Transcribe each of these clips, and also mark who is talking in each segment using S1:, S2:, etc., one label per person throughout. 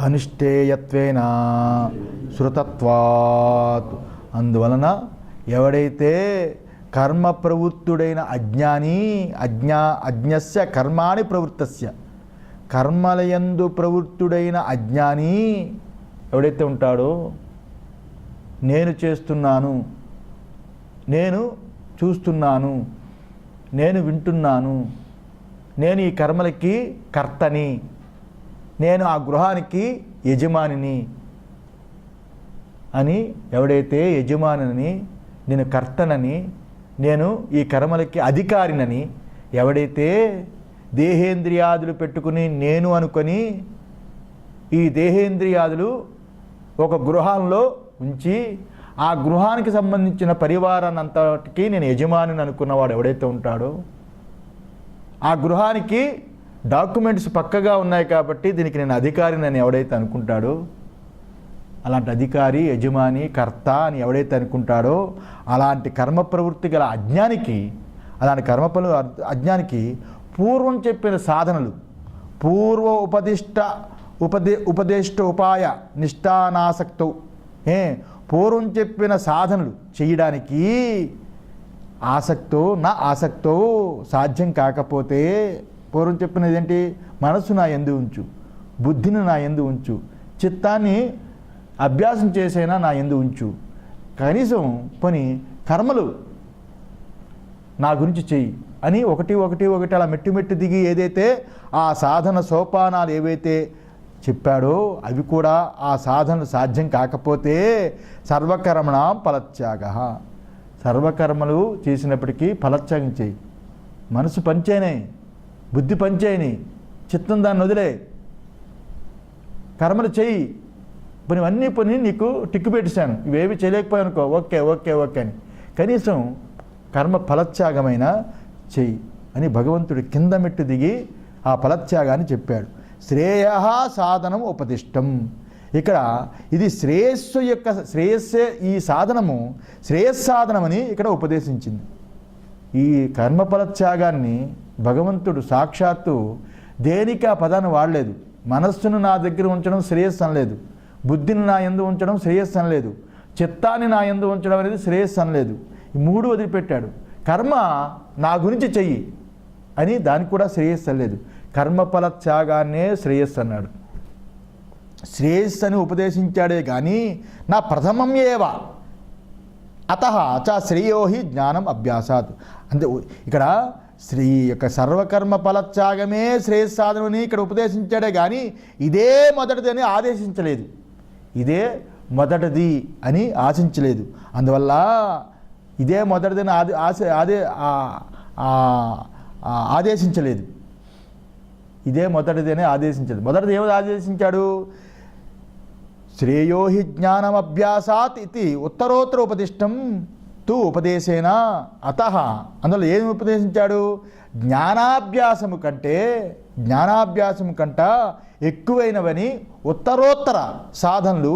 S1: అనిష్టేయత్వేన శృతత్వాత్. అందువలన ఎవడైతే కర్మ ప్రవృత్తుడైన అజ్ఞస్య కర్మాణి ప్రవృత్తస్య, కర్మలయందు ప్రవృత్తుడైన అజ్ఞాని ఎవడైతే ఉంటాడో, నేను చేస్తున్నాను, నేను చూస్తున్నాను, నేను వింటున్నాను, నేను ఈ కర్మలకి కర్తని, నేను ఆ గృహానికి యజమానిని అని ఎవడైతే యజమానిని, నేను కర్తనని, నేను ఈ కర్మలకి అధికారినని ఎవడైతే దేహేంద్రియాదులు పెట్టుకుని నేను అనుకొని ఈ దేహేంద్రియాదులు ఒక గృహంలో ఉంచి ఆ గృహానికి సంబంధించిన పరివారాన్ని అంతటికీ నేను యజమానిని అనుకున్నవాడు ఎవడైతే ఉంటాడో, ఆ గృహానికి డాక్యుమెంట్స్ పక్కగా ఉన్నాయి కాబట్టి దీనికి నేను అధికారిని అని ఎవడైతే అనుకుంటాడో, అలాంటి అధికారి, యజమాని, కర్త అని ఎవడైతే అనుకుంటాడో, అలాంటి కర్మ ప్రవృత్తి గల అజ్ఞానికి, అలాంటి కర్మపలు అజ్ఞానికి పూర్వం చెప్పిన సాధనలు, పూర్వ ఉపదిష్ట ఉపాయ నిష్ఠానాసక్తో, పూర్వం చెప్పిన సాధనలు చేయడానికి ఆసక్తో సాధ్యం కాకపోతే, పూర్వం చెప్పినది ఏంటి? మనసు నా యందు ఉంచు, బుద్ధిని నా యందు ఉంచు, చిత్తాన్ని అభ్యాసం చేసైనా నా యందు ఉంచు, కనీసం పని కర్మలు నా గురించి చెయ్యి అని ఒకటి అలా మెట్టు దిగి ఏదైతే ఆ సాధన సోపానాలు ఏవైతే చెప్పాడో అవి కూడా ఆ సాధనలు సాధ్యం కాకపోతే సర్వకర్మణాం ఫలత్యాగ, సర్వకర్మలు చేసినప్పటికీ ఫలత్యాగం చేయి. మనసు పంచేనే, బుద్ధి పంచేయని, చిత్తం దాన్ని వదిలే, కర్మలు చెయ్యి. అన్నీ పని నీకు టిక్కు పెట్టేశాను, ఇవేవి చేయలేకపోయానుకో, ఓకే అని కనీసం కర్మ ఫలత్యాగమైన చెయ్యి అని భగవంతుడు కింద మెట్టు దిగి ఆ ఫలత్యాగాన్ని చెప్పాడు. శ్రేయ సాధనం ఉపదిష్టం. ఇక్కడ ఇది శ్రేయస్సే, ఈ సాధనము శ్రేయస్సాధనమని ఇక్కడ ఉపదేశించింది. ఈ కర్మ ఫలత్యాగాన్ని భగవంతుడు సాక్షాత్తు దేనికి ఆ పదాన్ని వాడలేదు. మనస్సును నా దగ్గర ఉంచడం శ్రేయస్సు అనలేదు, బుద్ధిని నా యందు ఉంచడం శ్రేయస్సు అనలేదు, చిత్తాన్ని నా యందు ఉంచడం అనేది శ్రేయస్సు అనలేదు. ఈ మూడు వదిలిపెట్టాడు. కర్మ నా గురించి చెయ్యి అని దానికి కూడా శ్రేయస్సు అనలేదు. కర్మఫల త్యాగాన్నే శ్రేయస్సు అన్నాడు. శ్రేయస్సు అని ఉపదేశించాడే కానీ నా ప్రథమం ఏవ అతః చ శ్రేయోహి జ్ఞానం అభ్యాసాత్. అంటే ఇక్కడ శ్రీ యొక్క సర్వకర్మ ఫలత్యాగమే శ్రేయస్సాధనని ఇక్కడ ఉపదేశించాడే కానీ ఇదే మొదటిది అని ఆదేశించలేదు, ఇదే మొదటిది అని ఆశించలేదు. అందువల్ల ఇదే మొదటిదని ఆదేశించలేదు, ఇదే మొదటిది అని ఆదేశించలేదు. మొదటిది ఏమో ఆదేశించాడు? శ్రేయోహి జ్ఞానం అభ్యాసాత్ ఇది ఉత్తరోత్తర ఉపదిష్టం తు ఉపదేశేన అతః. అందులో ఏమి ఉపదేశించాడు? జ్ఞానాభ్యాసము కంట ఎక్కువైనవని ఉత్తరోత్తర సాధనలు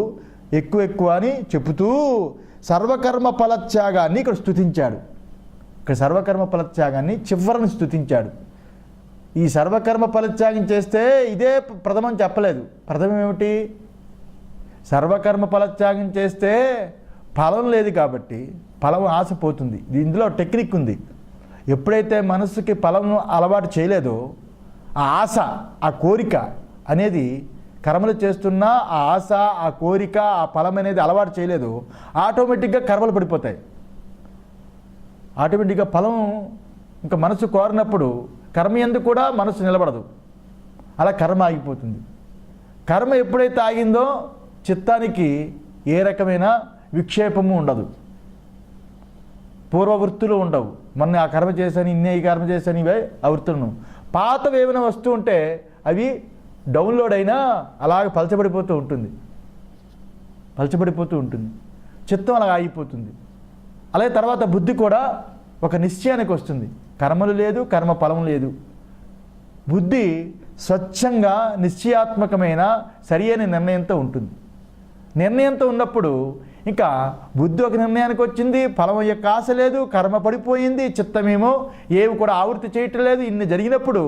S1: ఎక్కువ అని చెబుతూ సర్వకర్మ ఫలత్యాగాన్ని ఇక్కడ స్తుతించాడు. ఇక్కడ సర్వకర్మ ఫలత్యాగాన్ని చివరని స్తుతించాడు. ఈ సర్వకర్మ ఫలత్యాగం చేస్తే ఇదే ప్రథమం చెప్పలేదు. ప్రథమం ఏమిటి? సర్వకర్మ ఫలత్యాగం చేస్తే ఫలం లేదు కాబట్టి ఫలం ఆశపోతుంది. ఇందులో టెక్నిక్ ఉంది. ఎప్పుడైతే మనస్సుకి ఫలం అలవాటు చేయలేదో ఆ ఆశ, ఆ కోరిక అనేది కర్మలు చేస్తున్నా ఆ ఆశ, ఆ కోరిక, ఆ ఫలం అనేది అలవాటు చేయలేదు, ఆటోమేటిక్గా కర్మలు పడిపోతాయి. ఆటోమేటిక్గా ఫలం ఇంకా మనసు కోరినప్పుడు కర్మ యందు కూడా మనసు నిలబడదు, అలా కర్మ ఆగిపోతుంది. కర్మ ఎప్పుడైతే ఆగిందో చిత్తానికి ఏ రకమైన విక్షేపము ఉండదు, పూర్వవృత్తులు ఉండవు. మొన్న ఆ కర్మ చేశాను, ఇన్నే ఈ కర్మ చేశాను, ఇవే ఆ వృత్తులను. పాతవి ఏమైనా వస్తూ ఉంటే అవి డౌన్లోడ్ అయినా అలాగ పలచబడిపోతూ ఉంటుంది, చిత్తం అలా ఆగిపోతుంది. అలాగే తర్వాత బుద్ధి కూడా ఒక నిశ్చయానికి వస్తుంది. కర్మలు లేదు, కర్మ ఫలం లేదు. బుద్ధి స్వచ్ఛంగా నిశ్చయాత్మకమైన సరి అయిన నిర్ణయంతో ఉంటుంది. నిర్ణయంతో ఉన్నప్పుడు ఇంకా బుద్ధి ఒక నిర్ణయానికి వచ్చింది, ఫలం యొక్క ఆశ లేదు, కర్మ పడిపోయింది, చిత్తమేమో ఏవి కూడా ఆవృత్తి చేయటం లేదు. ఇన్ని జరిగినప్పుడు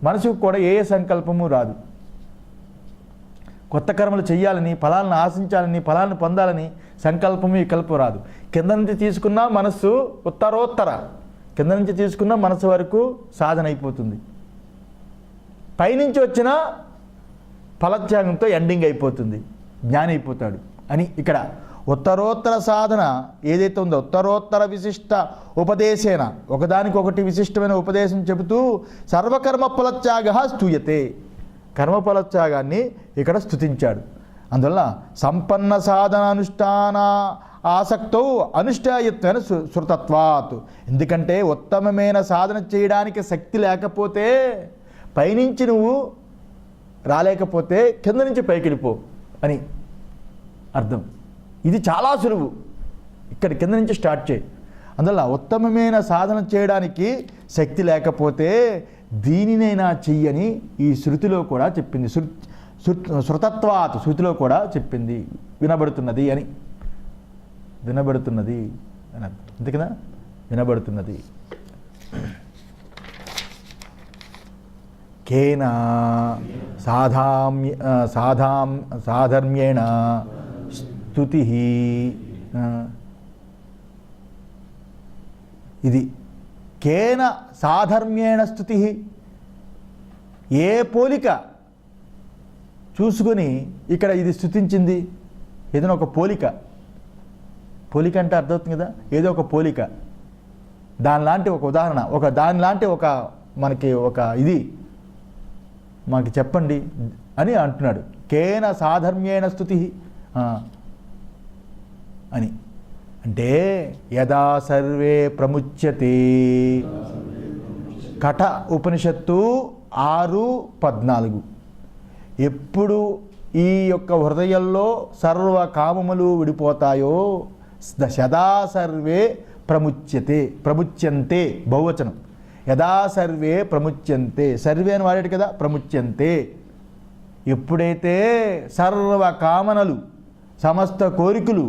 S1: మనసుకు కూడా ఏ సంకల్పము రాదు. కొత్త కర్మలు చేయాలని, ఫలాలను ఆశించాలని, ఫలాలను పొందాలని సంకల్పము వికల్పం రాదు. కింద నుంచి తీసుకున్న మనస్సు ఉత్తరోత్తర, కింద నుంచి తీసుకున్న మనస్సు వరకు సాధన అయిపోతుంది. పైనుంచి వచ్చిన ఫలత్యాగంతో ఎండింగ్ అయిపోతుంది, జ్ఞాని అయిపోతాడు అని ఇక్కడ ఉత్తరోత్తర సాధన ఏదైతే ఉందో ఉత్తరోత్తర విశిష్ట ఉపదేశేన, ఒకదానికొకటి విశిష్టమైన ఉపదేశం చెబుతూ సర్వకర్మ ఫలత్యాగ స్తూయతే, కర్మఫలత్యాగాన్ని ఇక్కడ స్తుతించాడు. అందువల్ల సంపన్న సాధన అనుష్ఠాన ఆసక్తో అనుష్ఠాయత్వేన శృతత్వాత్, ఎందుకంటే ఉత్తమమైన సాధన చేయడానికి శక్తి లేకపోతే పైనుంచి నువ్వు రాలేకపోతే కింద నుంచి పైకి వెళ్ళిపో అని అర్థం. ఇది చాలా సులువు, ఇక్కడ కింద నుంచి స్టార్ట్ చేయి. అందువల్ల ఉత్తమమైన సాధన చేయడానికి శక్తి లేకపోతే దీనినైనా చెయ్యని ఈ శృతిలో కూడా చెప్పింది. శృతత్వాత్ శృతిలో కూడా చెప్పింది, వినబడుతున్నది అని, వినబడుతున్నది అని అర్థం. అంతే కదా, వినబడుతున్నది. కేన సాధర్మ్యేణ స్తుతి, ఇది కేన సాధర్మ్యేణ స్తుతి, ఏ పోలిక చూసుకొని ఇక్కడ ఇది స్తుతించింది. ఏదైనా ఒక పోలిక, పోలిక అంటే అర్థమవుతుంది కదా, ఏదో ఒక పోలిక, దానిలాంటి ఒక ఉదాహరణ, దానిలాంటి మనకి ఒక ఇది మనకి చెప్పండి అని అంటున్నాడు. కేన సాధర్మ్యేణ స్తుతి అని అంటే యదా సర్వే ప్రముచ్యతే, కఠ ఉపనిషత్తు 6:14, ఎప్పుడు ఈ యొక్క హృదయంలో సర్వ కామములు విడిపోతాయో సదా సర్వే ప్రముచ్యంతే బహువచనం, యదా సర్వే ప్రముచ్యంతే, సర్వే అని వాడాడు కదా, ప్రముచ్యంతే, ఎప్పుడైతే సర్వ కామనలు సమస్త కోరికలు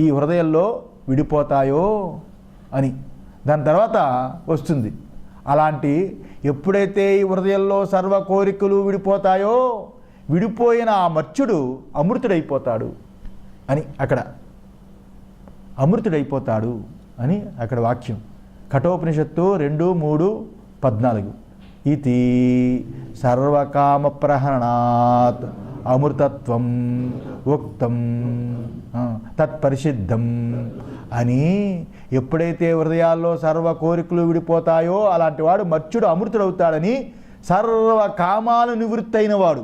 S1: ఈ హృదయంలో విడిపోతాయో అని దాని తర్వాత వస్తుంది. అలాంటి ఎప్పుడైతే ఈ హృదయంలో సర్వ కోరికలు విడిపోతాయో విడిపోయిన ఆ మర్త్యుడు అమృతుడైపోతాడు అని అక్కడ, అమృతుడైపోతాడు అని అక్కడ వాక్యం. కఠోపనిషత్తు 2:3-14 ఇది సర్వకామ ప్రహరణాత్ అమృతత్వం ఉక్తం తత్పరిసిద్ధం అని, ఎప్పుడైతే హృదయాల్లో సర్వ కోరికలు విడిపోతాయో అలాంటి వాడు మర్త్యుడు అమృతుడవుతాడని, సర్వ కామాలు నివృత్తైన వాడు,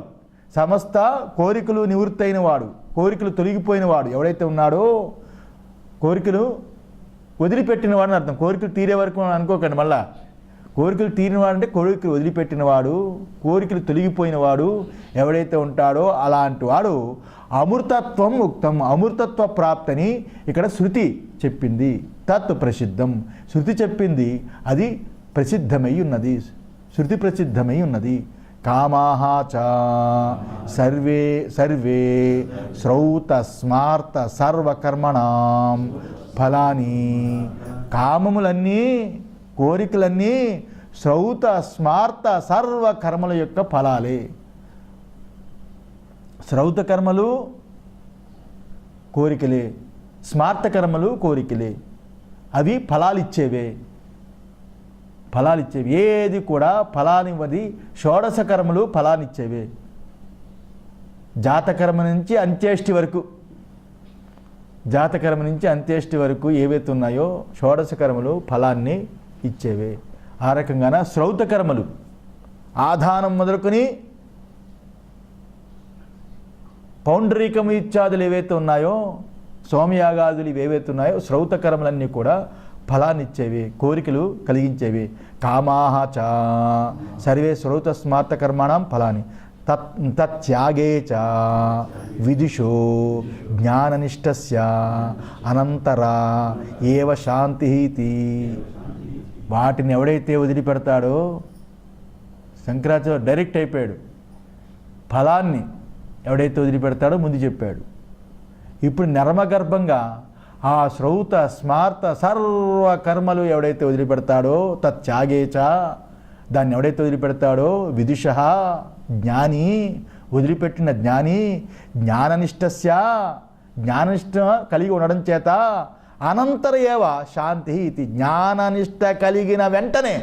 S1: సమస్త కోరికలు నివృత్తైన వాడు, కోరికలు తొలగిపోయిన వాడు ఎవడైతే ఉన్నాడో, కోరికలు వదిలిపెట్టిన వాడని అర్థం. కోరికలు తీరే వరకు అనుకోకండి, మళ్ళా కోరికలు తీరినవాడు అంటే కోరికలు వదిలిపెట్టినవాడు, కోరికలు తొలగిపోయినవాడు ఎవడైతే ఉంటాడో అలాంటి వాడు అమృతత్వం ఉక్తం, అమృతత్వ ప్రాప్తని ఇక్కడ శృతి చెప్పింది. తత్ ప్రసిద్ధం, శృతి చెప్పింది అది ప్రసిద్ధమై ఉన్నది, శృతి ప్రసిద్ధమై ఉన్నది. కామాహ చ సర్వే సర్వే శ్రౌత స్మార్త సర్వకర్మణాం ఫలాని, కామములన్నీ కోరికలన్నీ శ్రౌత స్మార్త సర్వ కర్మల యొక్క ఫలాలే. శ్రౌత కర్మలు కోరికలే, స్మార్త కర్మలు కోరికలే, అవి ఫలాలిచ్చేవే, ఫలాలిచ్చేవి. ఏది కూడా ఫలానివ్వది. షోడశ కర్మలు ఫలానిచ్చేవే, జాతకర్మ నుంచి అంత్యేష్టి వరకు, జాతకర్మ నుంచి అంత్యేష్టి వరకు ఏవైతే ఉన్నాయో షోడశ కర్మలు ఫలాన్ని ఇచ్చేవే. ఆ రకంగాన శ్రౌత కర్మలు ఆధానం మొదలుకొని పౌండరీకము ఇత్యాదులు ఏవైతే ఉన్నాయో, సోమయాగాదులు ఇవేవైతే ఉన్నాయో శ్రౌత కర్మలన్నీ కూడా ఫలాన్ని ఇచ్చేవి, కోరికలు కలిగించేవి. కామాహ చ సర్వే శ్రౌత స్మార్త కర్మాణం ఫలాని తత్యాగే చ విదుషో జ్ఞాననిష్టస్య అనంతరా ఏవ శాంతి ఇతి. వాటిని ఎవడైతే వదిలిపెడతాడో, శంకరాచార్య డైరెక్ట్ అయిపోయాడు, ఫలాన్ని ఎవడైతే వదిలిపెడతాడో ముందు చెప్పాడు. ఇప్పుడు నర్మగర్భంగా ఆ శ్రౌత స్మార్త సర్వ కర్మలు ఎవడైతే వదిలిపెడతాడో తత్యాగేచ, దాన్ని ఎవడైతే వదిలిపెడతాడో విదుష జ్ఞాని, వదిలిపెట్టిన జ్ఞాని జ్ఞాననిష్టస్య జ్ఞాననిష్ట కలిగి ఉండడం చేత అనంతర ఏవ శాంతి ఇది జ్ఞాననిష్ట కలిగిన వెంటనే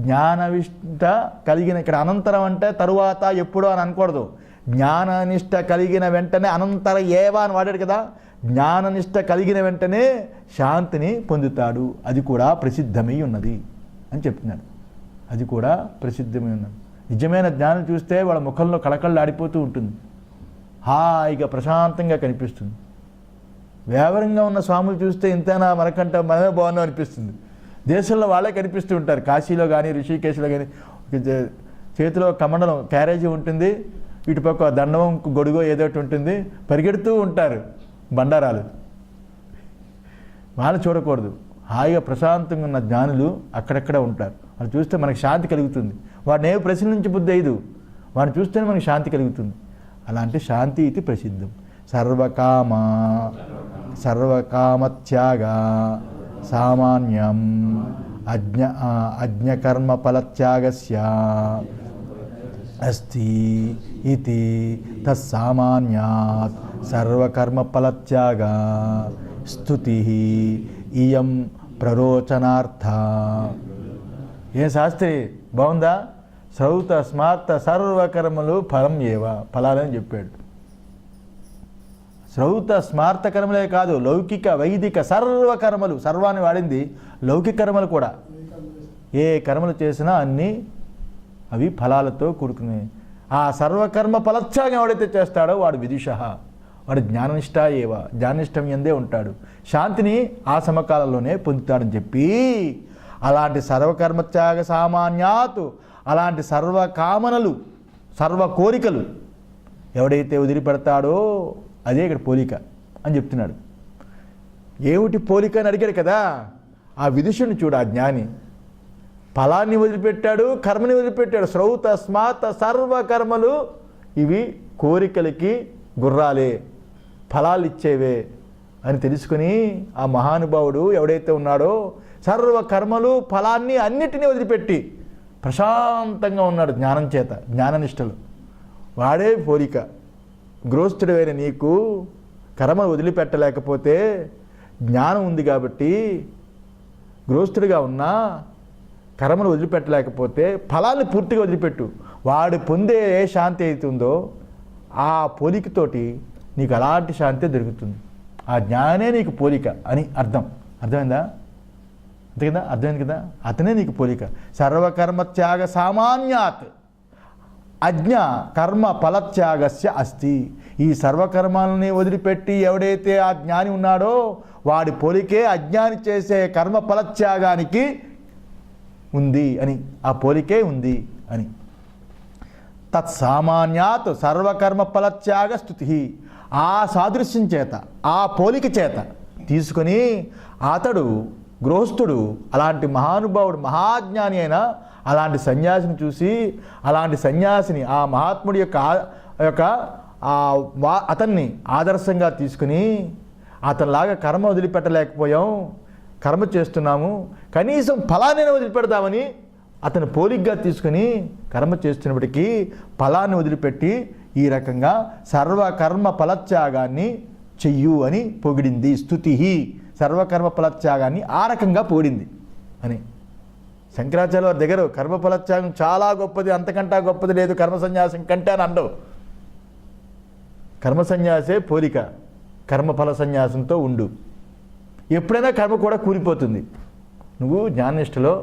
S1: జ్ఞాననిష్ట కలిగిన ఇక్కడ అనంతరం అంటే తరువాత ఎప్పుడో అని అనకూడదు. జ్ఞాననిష్ట కలిగిన వెంటనే అనంతర ఏవ అని వాడాడు కదా, జ్ఞాననిష్ట కలిగిన వెంటనే శాంతిని పొందుతాడు. అది కూడా ప్రసిద్ధమై ఉన్నది అని చెప్తున్నాడు. అది కూడా ప్రసిద్ధమై ఉన్నది. నిజమైన జ్ఞానం చూస్తే వాళ్ళ ముఖంలో కళకళలు ఆడిపోతూ ఉంటుంది, హాయిగా ప్రశాంతంగా కనిపిస్తుంది. వేవరంగా ఉన్న స్వాములు చూస్తే ఇంతేనా మనకంటే మనమే బాగున్నాం అనిపిస్తుంది. దేశంలో వాళ్ళే కనిపిస్తూ ఉంటారు. కాశీలో కానీ ఋషికేశ్లో కానీ చేతిలో కమండలం క్యారేజీ ఉంటుంది, ఇటుపక్క దండవం గొడుగో ఏదో ఒకటి ఉంటుంది, పరిగెడుతూ ఉంటారు బండారాలు. వాళ్ళు చూడకూడదు. హాయిగా ప్రశాంతంగా ఉన్న జ్ఞానులు అక్కడక్కడ ఉంటారు. వాళ్ళు చూస్తే మనకు శాంతి కలుగుతుంది. వాడిని ఏ ప్రశ్న నుంచి బుద్ధి అయ్యదు, వాడిని చూస్తేనే మనకు శాంతి కలుగుతుంది. అలాంటి శాంతి ఇది ప్రసిద్ధం. సర్వకామత్యాగ సామాన్యం అజ్ఞకర్మ ఫలత్యాగస్య అస్తి ఇది తస్సామాన్యాత్ సర్వకర్మ ఫలత్యాగ స్తుతి ఇయం ప్రరోచనార్థ. ఏం శాస్త్రి బాగుందా? శ్రౌత స్మార్త సర్వకర్మలు ఫలం ఏవా, ఫలాలని చెప్పాడు. శ్రౌత స్మార్త కర్మలే కాదు, లౌకిక వైదిక సర్వకర్మలు, సర్వాన్ని వాడింది లౌకిక కర్మలు కూడా. ఏ కర్మలు చేసినా అన్నీ అవి ఫలాలతో కూడుకునే. ఆ సర్వకర్మ ఫలత్యాగం ఎవడైతే చేస్తాడో వాడు విదుష, వాడు జ్ఞాననిష్ట ఏవ, జ్ఞాననిష్టం ఎందే ఉంటాడు. శాంతిని ఆ సమకాలంలోనే పొందుతాడని చెప్పి అలాంటి సర్వకర్మత్యాగ సామాన్యాత్, అలాంటి సర్వకామనలు సర్వ కోరికలు ఎవడైతే వదిలిపెడతాడో అదే ఇక్కడ పోలిక అని చెప్తున్నాడు. ఏమిటి పోలిక అని అడిగాడు కదా, ఆ విదుషుని చూడు, ఆ జ్ఞాని ఫలాన్ని వదిలిపెట్టాడు, కర్మని వదిలిపెట్టాడు. శ్రౌత స్మాత సర్వకర్మలు ఇవి కోరికలకి గుర్రాలే, ఫలాలు ఇచ్చేవే అని తెలుసుకుని ఆ మహానుభావుడు ఎవడైతే ఉన్నాడో సర్వకర్మలు ఫలాన్ని అన్నిటినీ వదిలిపెట్టి ప్రశాంతంగా ఉన్నాడు జ్ఞానం చేత, జ్ఞాననిష్టలు. వాడే పోలిక. గృహస్థుడైన నీకు కర్మ వదిలిపెట్టలేకపోతే జ్ఞానం ఉంది కాబట్టి, గృహస్థుడిగా ఉన్నా కర్మను వదిలిపెట్టలేకపోతే ఫలాన్ని పూర్తిగా వదిలిపెట్టు. వాడు పొందే ఏ శాంతి అవుతుందో ఆ పోలికతోటి నీకు అలాంటి శాంతి దొరుకుతుంది. ఆ జ్ఞానే నీకు పోలిక అని అర్థం. అర్థమైందా? అంతే కదా, అర్థమైంది కదా. అతనే నీకు పోలిక. సర్వకర్మత్యాగ సామాన్యాత్ అజ్ఞ కర్మ ఫలత్యాగస్య అస్తి. ఈ సర్వకర్మాలని వదిలిపెట్టి ఎవడైతే ఆ జ్ఞాని ఉన్నాడో వాడి పోలికే అజ్ఞాని చేసే కర్మ ఫలత్యాగానికి ఉంది అని, ఆ పోలికే ఉంది అని. తత్సామాన్యాత్ సర్వకర్మ ఫలత్యాగ స్తుతి. ఆ సాదృశ్యం చేత, ఆ పోలిక చేత తీసుకొని అతడు గృహస్థుడు అలాంటి మహానుభావుడు మహాజ్ఞాని అయిన అలాంటి సన్యాసిని చూసి, అలాంటి సన్యాసిని ఆ మహాత్ముడి యొక్క అతన్ని ఆదర్శంగా తీసుకుని, అతనిలాగా కర్మ వదిలిపెట్టలేకపోయాం, కర్మ చేస్తున్నాము, కనీసం ఫలాన్ని వదిలిపెడదామని అతను పోలికగా తీసుకుని కర్మ చేస్తున్నప్పటికీ ఫలాన్ని వదిలిపెట్టి ఈ రకంగా సర్వకర్మ ఫలత్యాగాన్ని చెయ్యు అని పొగిడింది. స్తుతి సర్వకర్మ ఫలత్యాగాన్ని ఆ రకంగా పొగిడింది అని. శంకరాచార్య వారి దగ్గర కర్మ ఫలత్యాగం చాలా గొప్పది, అంతకంటా గొప్పది లేదు కర్మ సన్యాసం కంటే అని అండవు. కర్మ సన్యాసే పోలిక, కర్మఫల సన్యాసంతో ఉండు. ఎప్పుడైనా కర్మ కూడా కూలిపోతుంది, నువ్వు జ్ఞాననిష్టలో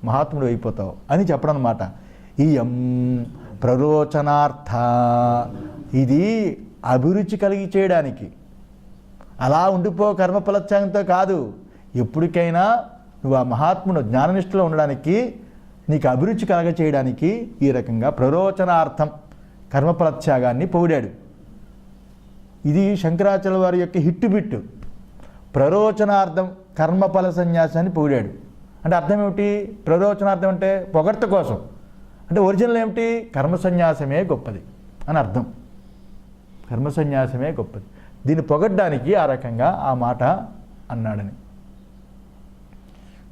S1: మహాత్ముడు అయిపోతావు అని చెప్పడం అన్నమాట. ఇయం ప్రరోచనార్థ, ఇది అభిరుచి కలిగి చేయడానికి. అలా ఉండిపో కర్మఫలత్యాగంతో కాదు, ఎప్పటికైనా నువ్వు ఆ మహాత్ముడు జ్ఞాననిష్టలో ఉండడానికి నీకు అభిరుచి కలగ చేయడానికి ఈ రకంగా ప్రరోచనార్థం కర్మఫలత్యాగాన్ని పొగిడాడు. ఇది శంకరాచార్య వారి యొక్క హిట్టు బిట్టు. ప్రరోచనార్థం కర్మఫల సన్యాసాన్ని పొగిడాడు. అంటే అర్థం ఏమిటి? ప్రరోచనార్థం అంటే పొగడ్త కోసం. అంటే ఒరిజినల్ ఏమిటి? కర్మ సన్యాసమే గొప్పది అని అర్థం. కర్మ సన్యాసమే గొప్పది, దీన్ని పొగడ్డానికి ఆ రకంగా ఆ మాట అన్నాడని.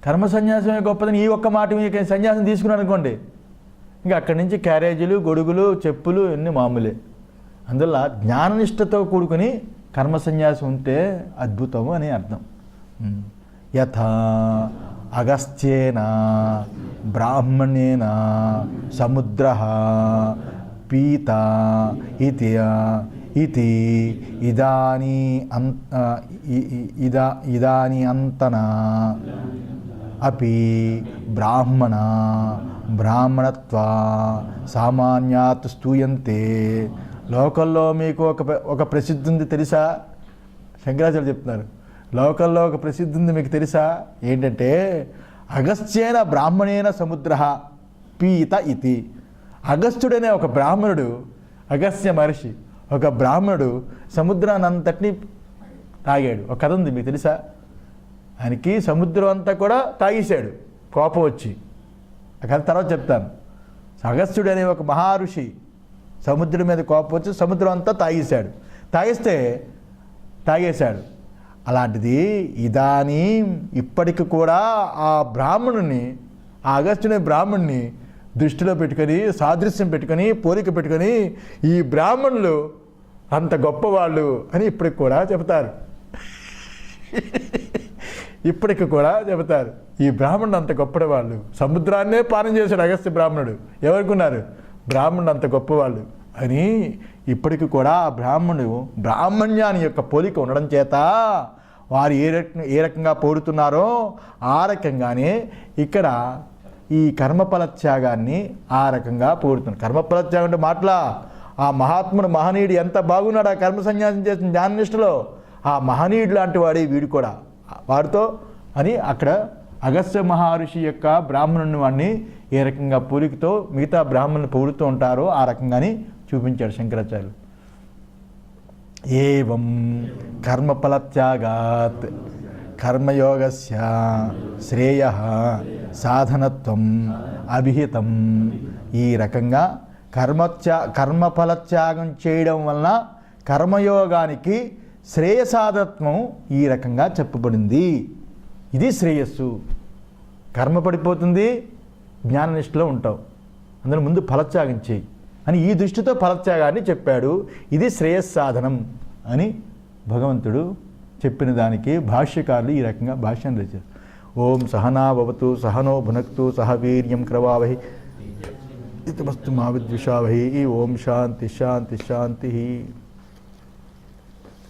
S1: కర్మ సన్యాసమే గొప్పదని ఈ ఒక్క మాట మీకు సన్యాసం తీసుకున్నాను అనుకోండి, ఇంకా అక్కడి నుంచి క్యారేజీలు, గొడుగులు, చెప్పులు ఇవన్నీ మామూలే. అందువల్ల జ్ఞాననిష్టతో కూడుకుని కర్మ సన్యాసం ఉంటే అద్భుతము అని అర్థం. యథా అగస్త్యేన బ్రాహ్మణేన సముద్ర పీత ఇది ఇదానీ అంతన అపి బ్రాహ్మణత్వా సామాన్యాత్ స్తూయంతే. లోకల్లో మీకు ఒక ప్రసిద్ధి ఉంది తెలుసా? శంకరాచార్యులు చెప్తున్నారు, లోకల్లో ఒక ప్రసిద్ధి ఉంది మీకు తెలుసా? ఏంటంటే అగస్త్యేన బ్రాహ్మణేన సముద్ర పీత ఇతి. అగస్త్యుడనే ఒక బ్రాహ్మణుడు, అగస్త్య మహర్షి ఒక బ్రాహ్మణుడు సముద్రాన్ని అంతటినీ తాగాడు. ఒక కథ ఉంది మీకు తెలుసా? ఆయనకి సముద్రం అంతా కూడా తాగేశాడు కోపం వచ్చి. ఆ కథ తర్వాత చెప్తాను. అగస్త్యుడు అనే ఒక మహర్షి సముద్రం మీద కోపం వచ్చి సముద్రం అంతా తాగేశాడు. అలాంటిది ఇదానీ ఇప్పటికి కూడా ఆ బ్రాహ్మణుని, ఆ అగస్త్యుని బ్రాహ్మణుని దృష్టిలో పెట్టుకొని, సాదృశ్యం పెట్టుకొని, పోలిక పెట్టుకొని ఈ బ్రాహ్మణులు అంత గొప్పవాళ్ళు అని ఇప్పటికి కూడా చెబుతారు. ఈ బ్రాహ్మణుడు అంత గొప్పటి వాళ్ళు. సముద్రాన్నే పానం చేశాడు అగస్త్య బ్రాహ్మణుడు. ఎవరుకున్నారు? బ్రాహ్మణుడు అంత గొప్పవాళ్ళు అని ఇప్పటికి కూడా ఆ బ్రాహ్మణుడు బ్రాహ్మణ్యాన్ని యొక్క పోలిక ఉండడం చేత వారు ఏ రకంగా పోడుతున్నారో ఆ రకంగానే ఇక్కడ ఈ కర్మఫల త్యాగాన్ని ఆ రకంగా పోడుతున్నారు. కర్మఫల త్యాగం అంటే మాటలా, ఆ మహాత్ముడు మహనీయుడు ఎంత బాగున్నాడు ఆ కర్మ సన్యాసం చేసిన జ్ఞాననిష్టలో. ఆ మహనీయుడు లాంటి వాడే వీడు కూడా వాడితో అని అక్కడ అగస్త్య మహర్షి యొక్క బ్రాహ్మణుని వాడిని ఏ రకంగా పూలికతో మిగతా బ్రాహ్మణులు పొగుడుతూ ఉంటారో ఆ రకంగాని చూపించాడు శంకరాచార్యులు. ఏవం కర్మఫలత్యాగాత్ కర్మయోగస్య శ్రేయః సాధనత్వం అభిహితం. ఈ రకంగా కర్మఫలత్యాగం చేయడం వలన కర్మయోగానికి శ్రేయసాధత్వం ఈ రకంగా చెప్పబడింది. ఇది శ్రేయస్సు. కర్మ పడిపోతుంది, జ్ఞాననిష్టలో ఉంటావు, అందులో ముందు ఫలత్యాగం చేయి అని ఈ దృష్టితో ఫలత్యాగాన్ని చెప్పాడు. ఇది శ్రేయస్సాధనం అని భగవంతుడు చెప్పిన దానికి భాష్యకారులు ఈ రకంగా భాష్యం రచించారు. ఓం సహనా భవతు సహనో భునక్తు సహ వీర్యం క్రవావహి ఇతమస్తు మా విద్విషావహి. ఓం శాంతి శాంతి శాంతి.